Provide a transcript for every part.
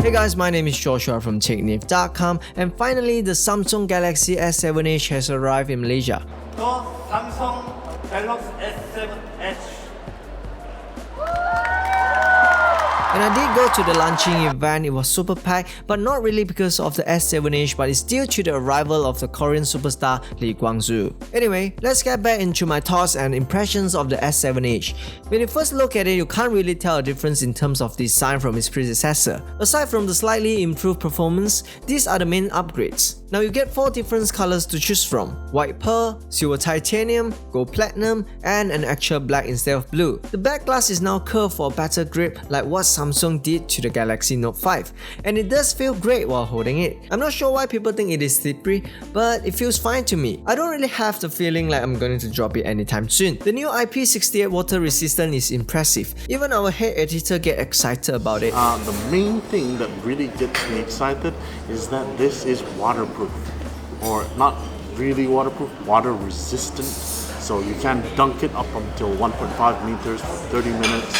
Hey guys, my name is Joshua from TechNiv.com, and finally the Samsung Galaxy S7 Edge has arrived in Malaysia. The Samsung Galaxy S7 Edge. And I did go to the launching event. It was super packed, but not really because of the S7 Edge, but it's due to the arrival of the Korean superstar Kwang-Soo. Anyway, let's get back into my thoughts and impressions of the S7 Edge. When you first look at it, you can't really tell a difference in terms of design from its predecessor. Aside from the slightly improved performance, these are the main upgrades. Now you get 4 different colors to choose from: white pearl, silver titanium, gold platinum, and an actual black instead of blue. The back glass is now curved for a better grip, like what Samsung did to the Galaxy Note 5, and it does feel great while holding it. I'm not sure why people think it is slippery, but it feels fine to me. I don't really have the feeling like I'm going to drop it anytime soon. The new IP68 water resistant is impressive. Even our head editor get excited about it. The main thing that really gets me excited is that this is waterproof, or not really waterproof, water resistant. So you can dunk it up until 1.5 meters for 30 minutes.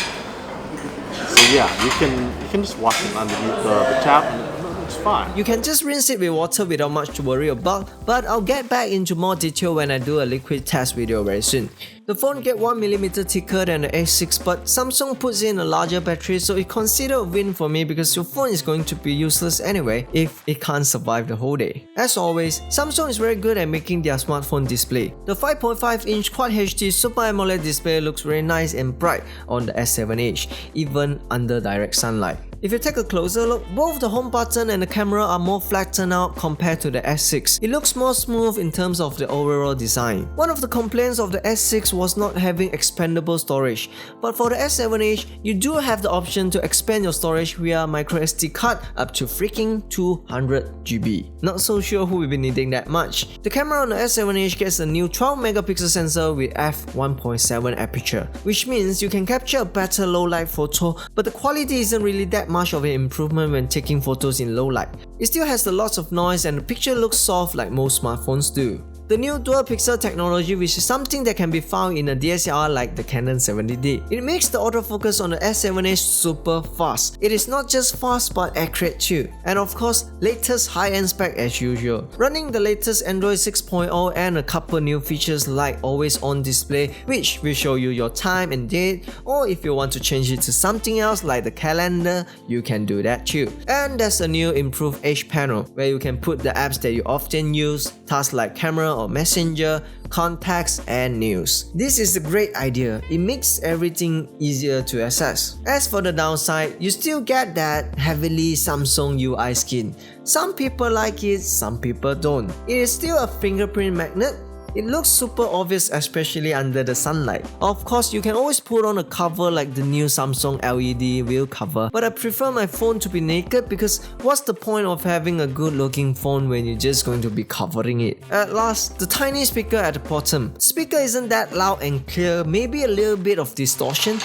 So yeah, you can just wash it underneath the tap and it's fine. You can just rinse it with water without much to worry about, but I'll get back into more detail when I do a liquid test video very soon. The phone gets 1mm thicker than the S6, but Samsung puts in a larger battery, so it's considered a win for me because your phone is going to be useless anyway if it can't survive the whole day. As always, Samsung is very good at making their smartphone display. The 5.5-inch Quad HD Super AMOLED display looks very nice and bright on the S7 Edge, even under direct sunlight. If you take a closer look, both the home button and the camera are more flattened out compared to the S6. It looks more smooth in terms of the overall design. One of the complaints of the S6 was not having expandable storage, but for the S7 Edge, you do have the option to expand your storage via microSD card up to freaking 200GB. Not so sure who will be needing that much. The camera on the S7 Edge gets a new 12MP sensor with f1.7 aperture, which means you can capture a better low light photo, but the quality isn't really that much of an improvement when taking photos in low light. It still has a lot of noise and the picture looks soft like most smartphones do. The new dual pixel technology, which is something that can be found in a DSLR like the Canon 70D. It makes the autofocus on the S7 Edge super fast. It is not just fast but accurate too. And of course, latest high-end spec as usual. Running the latest Android 6.0 and a couple new features like always on display, which will show you your time and date, or if you want to change it to something else like the calendar, you can do that too. And there's a new improved Edge panel where you can put the apps that you often use, tasks like camera or messenger, contacts, and news. This is a great idea. It makes everything easier to access. As for the downside, you still get that heavily Samsung UI skin. Some people like it, some people don't. It is still a fingerprint magnet. It looks super obvious, especially under the sunlight. Of course, you can always put on a cover like the new Samsung LED wheel cover, but I prefer my phone to be naked because what's the point of having a good looking phone when you're just going to be covering it? At last, the tiny speaker at the bottom. The speaker isn't that loud and clear, maybe a little bit of distortion.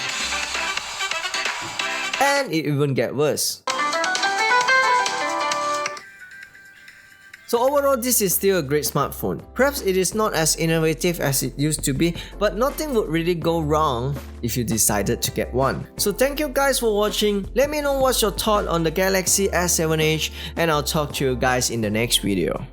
And it even gets worse. So overall, this is still a great smartphone. Perhaps it is not as innovative as it used to be, but nothing would really go wrong if you decided to get one. So thank you guys for watching. Let me know what's your thought on the Galaxy S7 Edge, and I'll talk to you guys in the next video.